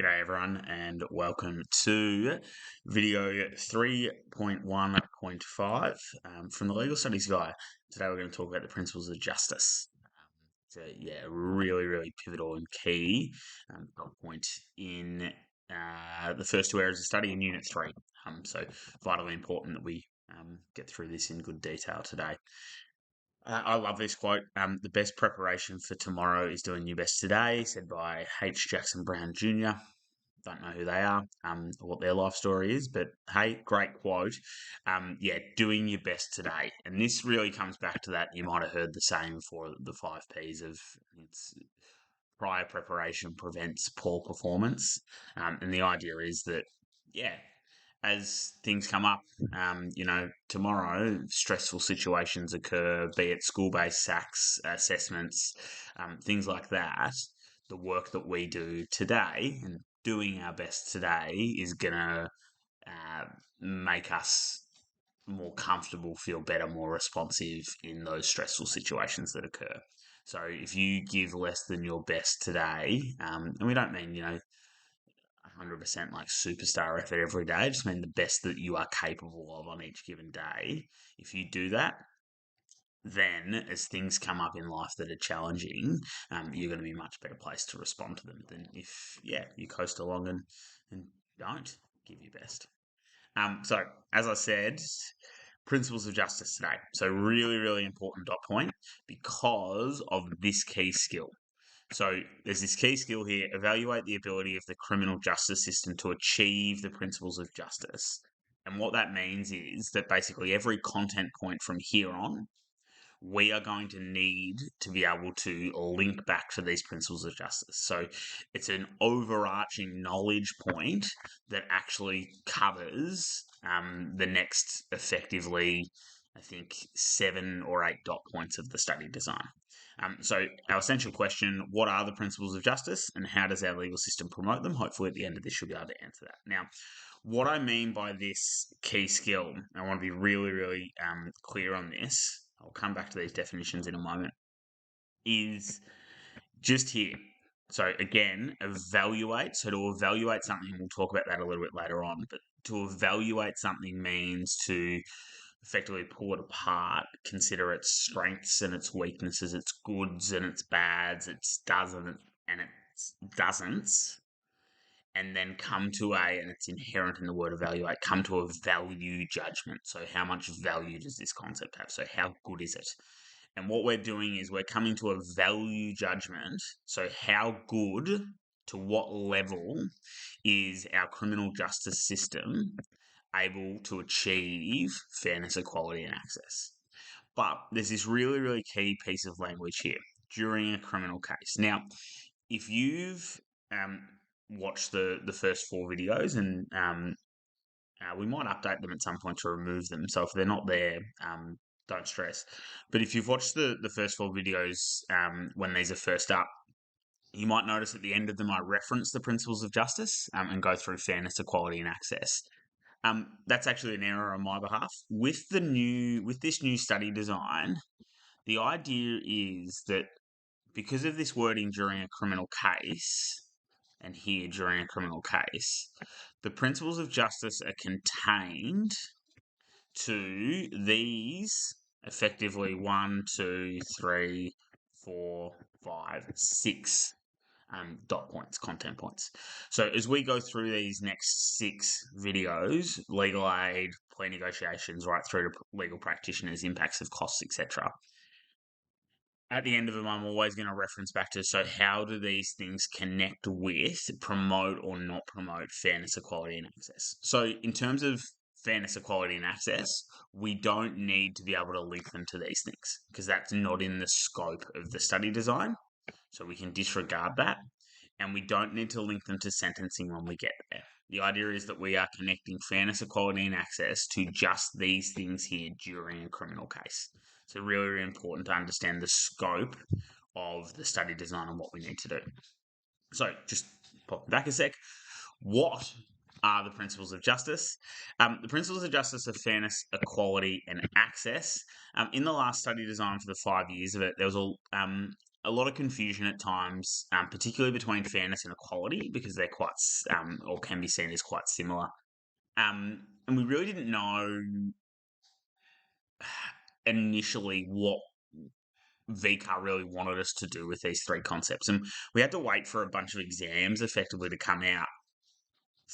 G'day everyone and welcome to video 3.1.5 from the Legal Studies guy. Today we're going to talk about the principles of justice. So really pivotal and key dot point in the first two areas of study in Unit 3. So vitally important that we get through this in good detail today. I love this quote. The best preparation for tomorrow is doing your best today, said by H. Jackson Brown Jr. Don't know who they are, or what their life story is, but hey, great quote. Doing your best today. And this really comes back to that. You might have heard the saying before, the 5 Ps of it's prior preparation prevents poor performance. And the idea is that, as things come up, tomorrow stressful situations occur, be it school-based SACs, assessments, things like that. The work that we do today and doing our best today is going to make us more comfortable, feel better, more responsive in those stressful situations that occur. So if you give less than your best today, and we don't mean, 100% like superstar effort every day, I just mean the best that you are capable of on each given day. If you do that, then as things come up in life that are challenging, you're going to be much better placed to respond to them than if, you coast along and don't give your best. So, as I said, principles of justice today. So, really important dot point because of this key skill. So, there's this key skill here: evaluate the ability of the criminal justice system to achieve the principles of justice. And what that means is that basically every content point from here on, we are going to need to be able to link back to these principles of justice. So it's an overarching knowledge point that actually covers the next, effectively, I think, 7 or 8 dot points of the study design. So our essential question: what are the principles of justice and how does our legal system promote them? Hopefully at the end of this you'll be able to answer that. Now, what I mean by this key skill, I want to be really clear on this. I'll come back to these definitions in a moment, is just here. So again, evaluate. So to evaluate something, we'll talk about that a little bit later on, but to evaluate something means to effectively pull it apart, consider its strengths and its weaknesses, its goods and its bads, its doesn't and its doesn't, and then come to and it's inherent in the word evaluate, come to a value judgment. So how much value does this concept have? So how good is it? And what we're doing is we're coming to a value judgment. So how good, to what level is our criminal justice system able to achieve fairness, equality, and access? But there's this really key piece of language here: during a criminal case. Now, if you've watch the first 4 videos, and we might update them at some point to remove them. So if they're not there, don't stress. But if you've watched the first 4 videos when these are first up, you might notice at the end of them I reference the principles of justice and go through fairness, equality, and access. That's actually an error on my behalf. With this new study design, the idea is that because of this wording during a criminal case, and here during a criminal case, the principles of justice are contained to these effectively 1, 2, 3, 4, 5, 6 dot points, content points. So as we go through these next 6 videos, legal aid, plea negotiations, right through to legal practitioners, impacts of costs, etc., at the end of them, I'm always going to reference back to, so how do these things connect with, promote or not promote fairness, equality, and access? So in terms of fairness, equality, and access, we don't need to be able to link them to these things because that's not in the scope of the study design. So we can disregard that, and we don't need to link them to sentencing when we get there. The idea is that we are connecting fairness, equality, and access to just these things here during a criminal case. So really important to understand the scope of the study design and what we need to do. So just pop back a sec. What are the principles of justice? The principles of justice are fairness, equality, and access. In the last study design for the 5 years of it, there was a lot of confusion at times, particularly between fairness and equality, because they're quite, or can be seen as quite similar. And we really didn't know initially what VCAR really wanted us to do with these three concepts. And we had to wait for a bunch of exams effectively to come out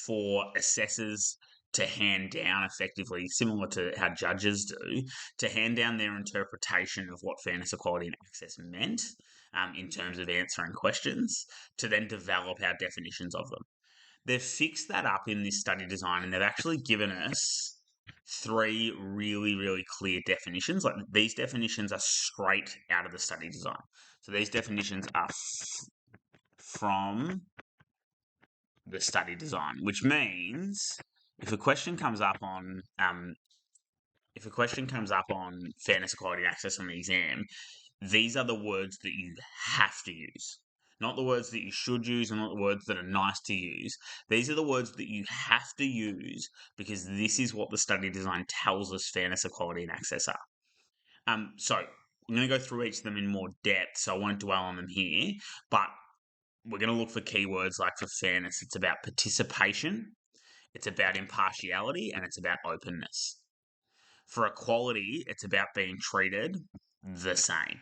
for assessors to hand down effectively, similar to how judges do, to hand down their interpretation of what fairness, equality, and access meant in terms of answering questions, to then develop our definitions of them. They've fixed that up in this study design, and they've actually given us three really, really clear definitions. Like, these definitions are straight out of the study design. So these definitions are from the study design, which means if a question comes up on fairness, equality, and access on the exam, these are the words that you have to use. Not the words that you should use, and not the words that are nice to use. These are the words that you have to use, because this is what the study design tells us fairness, equality, and access are. So I'm going to go through each of them in more depth, so I won't dwell on them here, but we're going to look for keywords. Like, for fairness, it's about participation, it's about impartiality, and it's about openness. For equality, it's about being treated the same.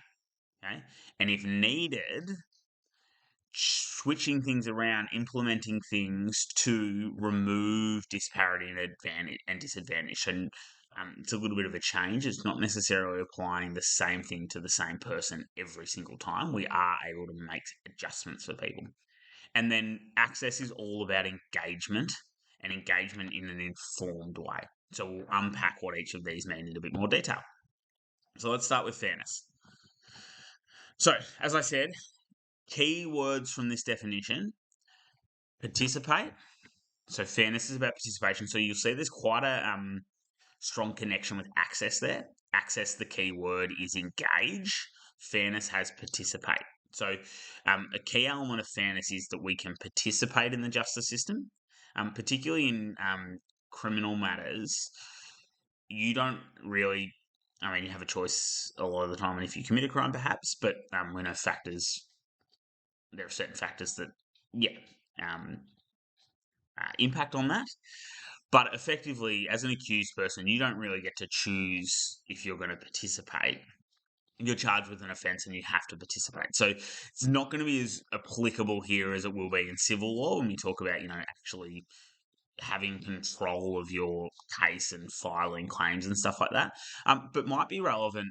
Okay. And if needed, switching things around, implementing things to remove disparity and advantage and disadvantage. And it's a little bit of a change. It's not necessarily applying the same thing to the same person every single time. We are able to make adjustments for people. And then access is all about engagement, and engagement in an informed way. So we'll unpack what each of these mean in a bit more detail. So let's start with fairness. So, as I said, key words from this definition: participate. So fairness is about participation. So you'll see there's quite a strong connection with access there. Access, the key word, is engage. Fairness has participate. So a key element of fairness is that we can participate in the justice system, particularly in criminal matters. You don't really, you have a choice a lot of the time if you commit a crime, perhaps, but we know there are certain factors that, impact on that. But effectively, as an accused person, you don't really get to choose if you're going to participate. You're charged with an offence and you have to participate. So it's not going to be as applicable here as it will be in civil law when we talk about, actually having control of your case and filing claims and stuff like that, but might be relevant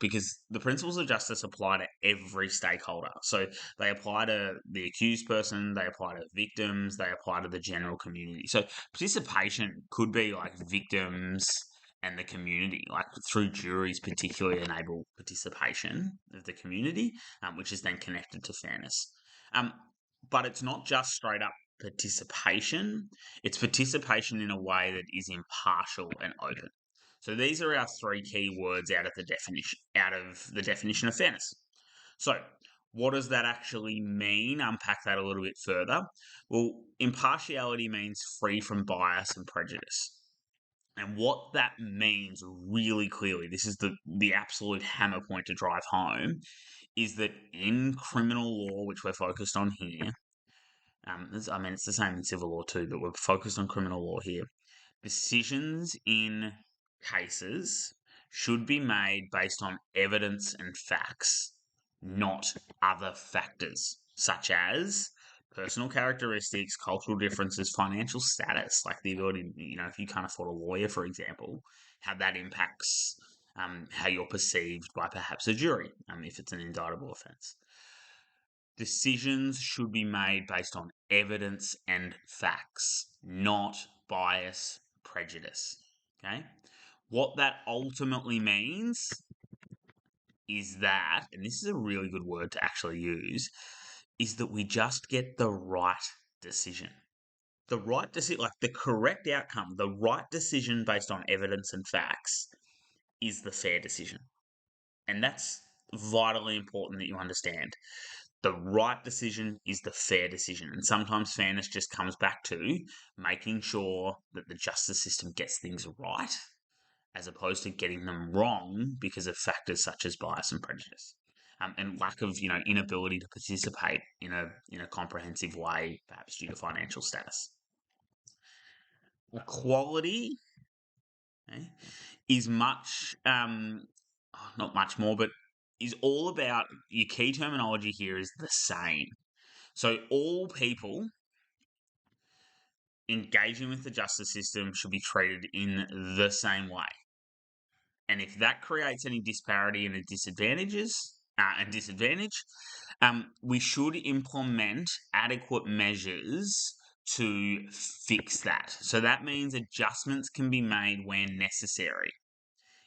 because the principles of justice apply to every stakeholder. So they apply to the accused person, they apply to victims, they apply to the general community. So participation could be like victims and the community, like through juries, particularly enable participation of the community, which is then connected to fairness. But it's not just straight up participation. It's participation in a way that is impartial and open. So these are our three key words out of the definition of fairness. So what does that actually mean? Unpack that a little bit further. Well, impartiality means free from bias and prejudice. And what that means really clearly, this is the absolute hammer point to drive home, is that in criminal law, which we're focused on here, it's the same in civil law too, but we're focused on criminal law here. Decisions in cases should be made based on evidence and facts, not other factors, such as personal characteristics, cultural differences, financial status, like the ability, if you can't afford a lawyer, for example, how that impacts how you're perceived by perhaps a jury, if it's an indictable offence. Decisions should be made based on evidence and facts, not bias, prejudice. Okay? What that ultimately means is that, and this is a really good word to actually use, is that we just get the right decision. The right decision, like the correct outcome, the right decision based on evidence and facts is the fair decision. And that's vitally important that you understand. The right decision is the fair decision. And sometimes fairness just comes back to making sure that the justice system gets things right, as opposed to getting them wrong because of factors such as bias and prejudice. and lack of inability to participate in a comprehensive way, perhaps due to financial status. Equality, okay, is much not much more, but is all about, your key terminology here is the same. So all people engaging with the justice system should be treated in the same way. And if that creates any disparity and disadvantage, we should implement adequate measures to fix that. So that means adjustments can be made when necessary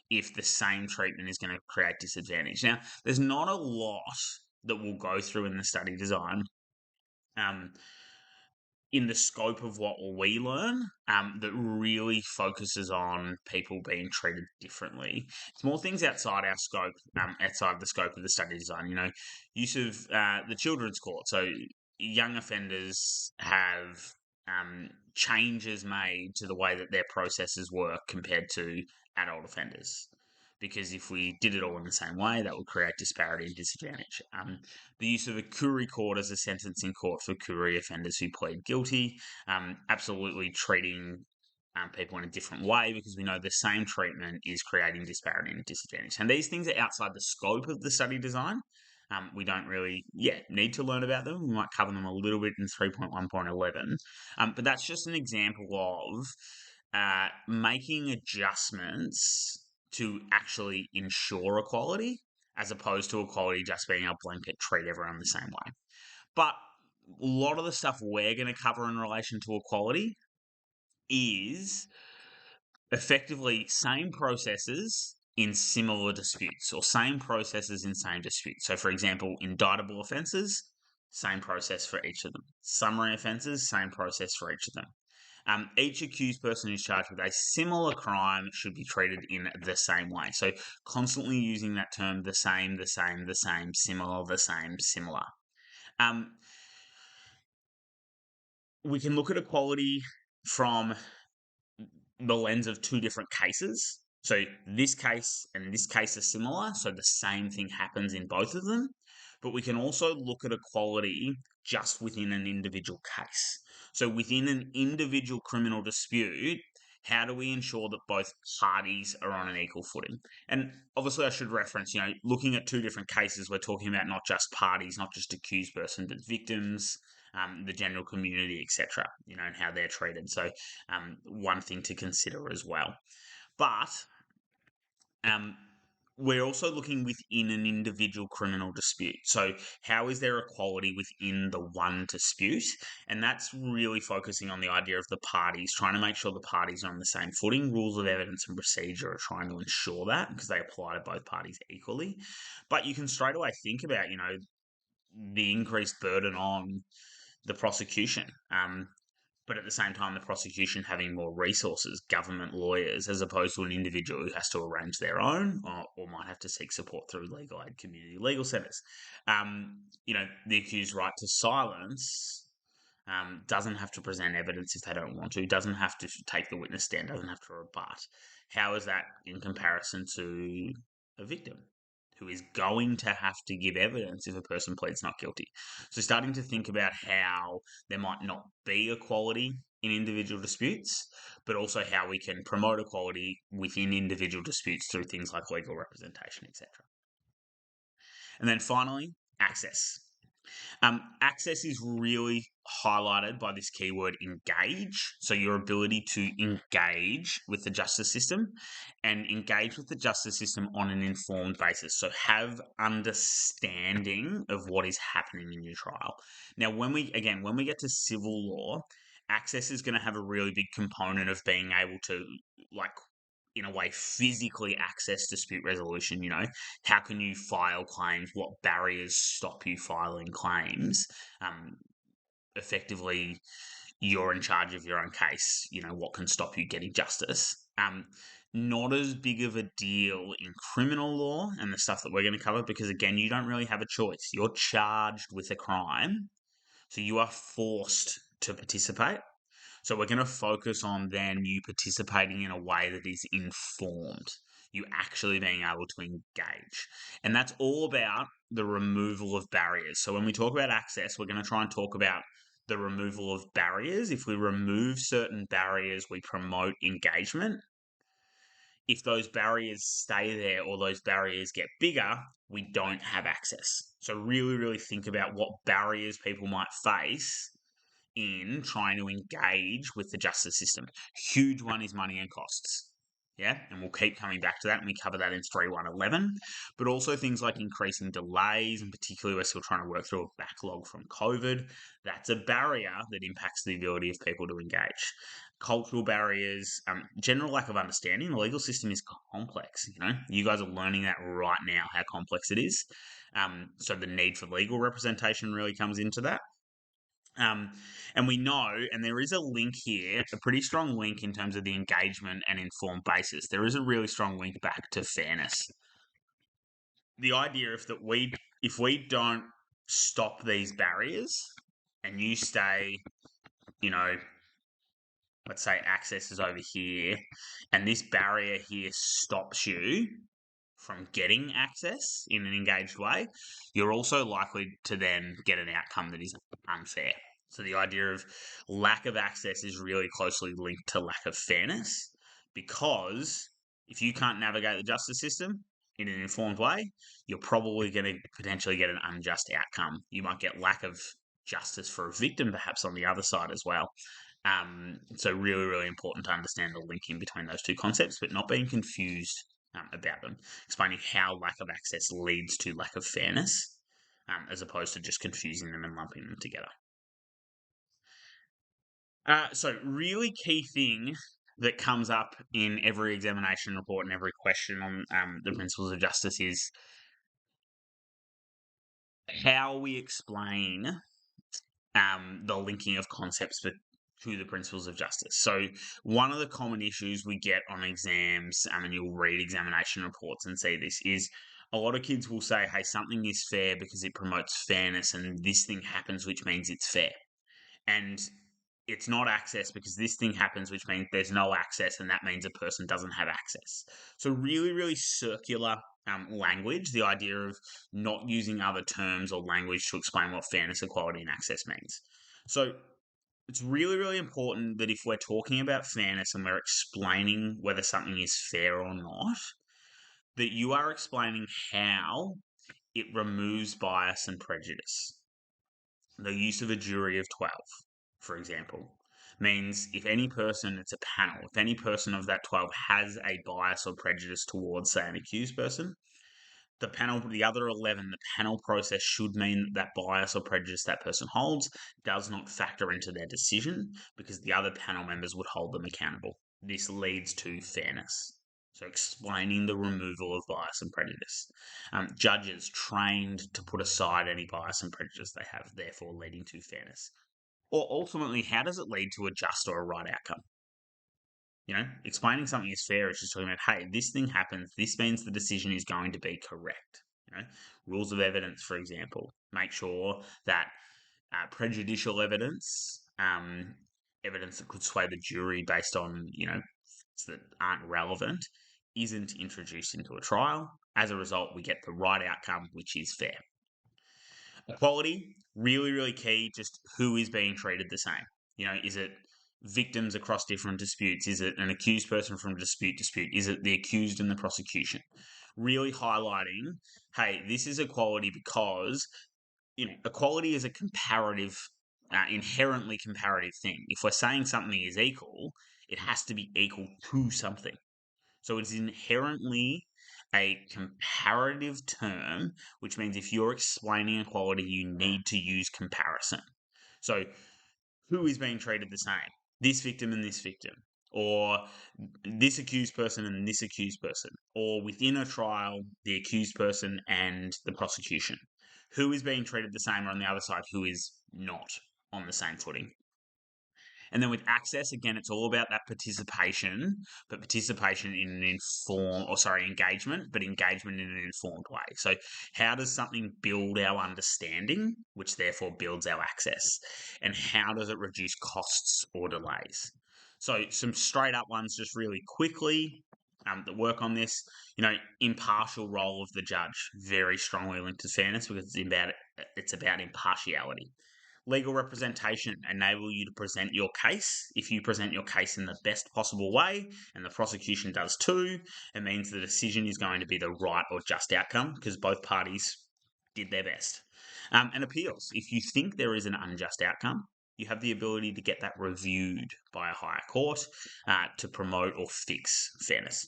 if the same treatment is going to create disadvantage. Now, there's not a lot that we'll go through in the study design in the scope of what we learn that really focuses on people being treated differently. It's more things outside our scope, outside the scope of the study design. Use of the children's court. So young offenders have changes made to the way that their processes work compared to adult offenders. Because if we did it all in the same way, that would create disparity and disadvantage. The use of a Curie court as a sentencing court for Curie offenders who plead guilty, absolutely treating people in a different way, because we know the same treatment is creating disparity and disadvantage. And these things are outside the scope of the study design. We don't really need to learn about them. We might cover them a little bit in 3.1.11. But that's just an example of making adjustments to actually ensure equality, as opposed to equality just being a blanket treat everyone the same way. But a lot of the stuff we're going to cover in relation to equality is effectively same processes in similar disputes, or same processes in same disputes. So, for example, indictable offences, same process for each of them. Summary offences, same process for each of them. Each accused person who's charged with a similar crime should be treated in the same way. So constantly using that term, the same, similar, the same, similar. We can look at equality from the lens of two different cases. So this case and this case are similar, so the same thing happens in both of them. But we can also look at equality just within an individual case. So within an individual criminal dispute, how do we ensure that both parties are on an equal footing? And obviously I should reference, looking at two different cases, we're talking about not just parties, not just accused person, but victims, the general community, etc., and how they're treated. So one thing to consider as well. But we're also looking within an individual criminal dispute. So how is there equality within the one dispute? And that's really focusing on the idea of the parties, trying to make sure the parties are on the same footing. Rules of evidence and procedure are trying to ensure that, because they apply to both parties equally. But you can straight away think about, the increased burden on the prosecution. But at the same time, the prosecution having more resources, government lawyers, as opposed to an individual who has to arrange their own, or might have to seek support through legal aid community legal centres. The accused's right to silence doesn't have to present evidence if they don't want to, doesn't have to take the witness stand, doesn't have to rebut. How is that in comparison to a victim who is going to have to give evidence if a person pleads not guilty? So starting to think about how there might not be equality in individual disputes, but also how we can promote equality within individual disputes through things like legal representation, etc. And then finally, access. Access is really highlighted by this keyword engage. So your ability to engage with the justice system, and engage with the justice system on an informed basis. So have understanding of what is happening in your trial. Now, when we get to civil law, access is going to have a really big component of being able to, in a way, physically access dispute resolution. How can you file claims? What barriers stop you filing claims? Effectively, you're in charge of your own case. What can stop you getting justice? Not as big of a deal in criminal law and the stuff that we're going to cover, because again, you don't really have a choice. You're charged with a crime, so you are forced to participate. So we're going to focus on then you participating in a way that is informed. you actually being able to engage. And that's all about the removal of barriers. So when we talk about access, we're going to try and talk about the removal of barriers. If we remove certain barriers, we promote engagement. If those barriers stay there or those barriers get bigger, we don't have access. So really, really think about what barriers people might face in trying to engage with the justice system. Huge one is money and costs. Yeah, and we'll keep coming back to that, and we cover that in 3.1.11. But also things like increasing delays, and particularly we're still trying to work through a backlog from COVID. That's a barrier that impacts the ability of people to engage. Cultural barriers, general lack of understanding. The legal system is complex. You guys are learning that right now, how complex it is. So the need for legal representation really comes into that. And we know, and there is a link here, a pretty strong link in terms of the engagement and informed basis. There is a really strong link back to fairness. The idea if we don't stop these barriers and you stay, let's say access is over here, and this barrier here stops you from getting access in an engaged way, you're also likely to then get an outcome that is unfair. So the idea of lack of access is really closely linked to lack of fairness, because if you can't navigate the justice system in an informed way, you're probably going to potentially get an unjust outcome. You might get lack of justice for a victim perhaps on the other side as well. So really, really important to understand the linking between those two concepts, but not being confused about them, explaining how lack of access leads to lack of fairness, as opposed to just confusing them and lumping them together. So really key thing that comes up in every examination report and every question on the principles of justice is how we explain the linking of concepts to the principles of justice. So one of the common issues we get on exams, and you'll read examination reports and see this, is a lot of kids will say, hey, something is fair because it promotes fairness, and this thing happens, which means it's fair. And it's not access because this thing happens, which means there's no access, and that means a person doesn't have access. So really, really circular language, the idea of not using other terms or language to explain what fairness, equality, and access means. So it's really, really important that if we're talking about fairness and we're explaining whether something is fair or not, that you are explaining how it removes bias and prejudice. The use of a jury of 12, for example, means if any person, it's a panel, if any person of that 12 has a bias or prejudice towards, say, an accused person, the panel, the other 11, the panel process should mean that bias or prejudice that person holds does not factor into their decision, because the other panel members would hold them accountable. This leads to fairness. So explaining the removal of bias and prejudice. Judges trained to put aside any bias and prejudice they have, therefore leading to fairness. Or ultimately, how does it lead to a just or a right outcome? Explaining something is fair is just talking about, hey, this thing happens. This means the decision is going to be correct. Rules of evidence, for example, make sure that prejudicial evidence, evidence that could sway the jury based on, that aren't relevant, isn't introduced into a trial. As a result, we get the right outcome, which is fair. Equality, really, really key, just who is being treated the same. Is it victims across different disputes? Is it an accused person from dispute? Is it the accused and the prosecution? Really highlighting, hey, this is equality because, equality is a comparative, inherently comparative thing. If we're saying something is equal, it has to be equal to something. So it's inherently a comparative term, which means if you're explaining equality, you need to use comparison. So who is being treated the same? This victim and this victim, or this accused person and this accused person, or within a trial, the accused person and the prosecution. Who is being treated the same, or on the other side, who is not on the same footing? And then with access, again, it's all about that participation, but participation in an engagement, but engagement in an informed way. So how does something build our understanding, which therefore builds our access? And how does it reduce costs or delays? So some straight up ones just really quickly. that work on this. Impartial role of the judge, very strongly linked to fairness because it's about impartiality. Legal representation enable you to present your case. If you present your case in the best possible way, and the prosecution does too, it means the decision is going to be the right or just outcome because both parties did their best. And appeals. If you think there is an unjust outcome, you have the ability to get that reviewed by a higher court to promote or fix fairness.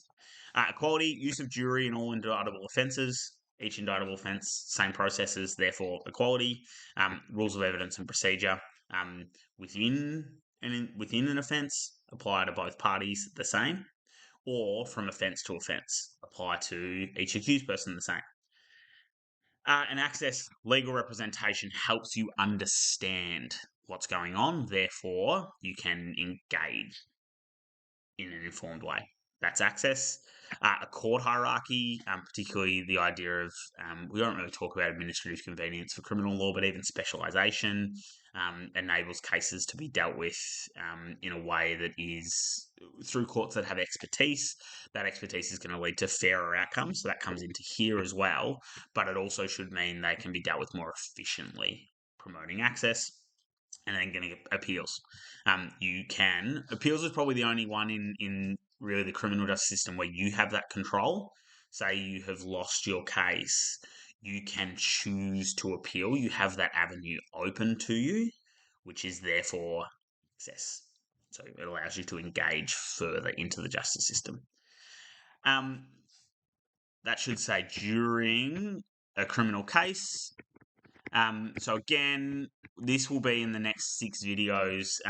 Equality, use of jury in all indictable offences. Each indictable offence, same processes, therefore equality. Rules of evidence and procedure within an offence apply to both parties the same, or from offence to offence apply to each accused person the same. And access legal representation helps you understand what's going on, therefore you can engage in an informed way. That's access. A court hierarchy, particularly the idea of, we don't really talk about administrative convenience for criminal law, but even specialisation enables cases to be dealt with in a way that is through courts that have expertise. That expertise is going to lead to fairer outcomes, so that comes into here as well, but it also should mean they can be dealt with more efficiently, promoting access. And then getting appeals. Appeals is probably the only one in really the criminal justice system where you have that control. Say you have lost your case, you can choose to appeal. You have that avenue open to you, which is therefore access. So it allows you to engage further into the justice system. That should say during a criminal case. So again, this will be in the next 6 videos.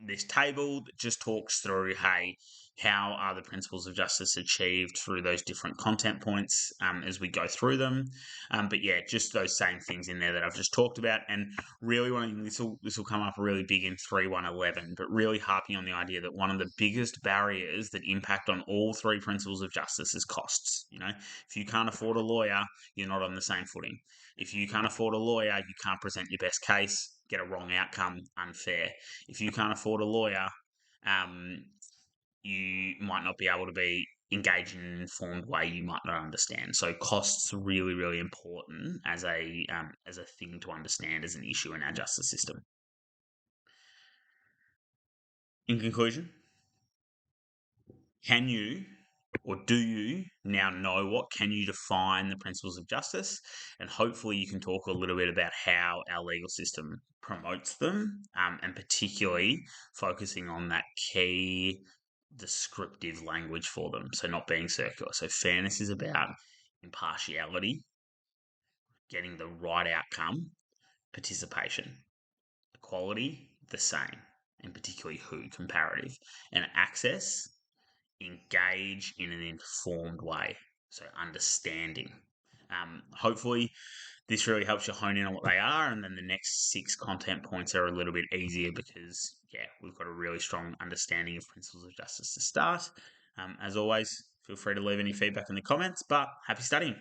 This table just talks through, hey, how are the principles of justice achieved through those different content points as we go through them. But yeah, just those same things in there that I've just talked about. And really, this will come up really big in 3.1.11, but really harping on the idea that one of the biggest barriers that impact on all 3 principles of justice is costs. If you can't afford a lawyer, you're not on the same footing. If you can't afford a lawyer, you can't present your best case, get a wrong outcome, unfair. If you can't afford a lawyer, you might not be able to be engaged in an informed way you might not understand. So costs are really, really important as a thing to understand as an issue in our justice system. In conclusion, can you or do you now know what can you define the principles of justice? And hopefully you can talk a little bit about how our legal system promotes them, and particularly focusing on that key descriptive language for them. So not being circular. So fairness is about impartiality, getting the right outcome, participation. Equality, the same, and particularly who, comparative. And access, engage in an informed way. So understanding. Hopefully this really helps you hone in on what they are, and then the next 6 content points are a little bit easier because, yeah, we've got a really strong understanding of principles of justice to start. As always, feel free to leave any feedback in the comments, but happy studying.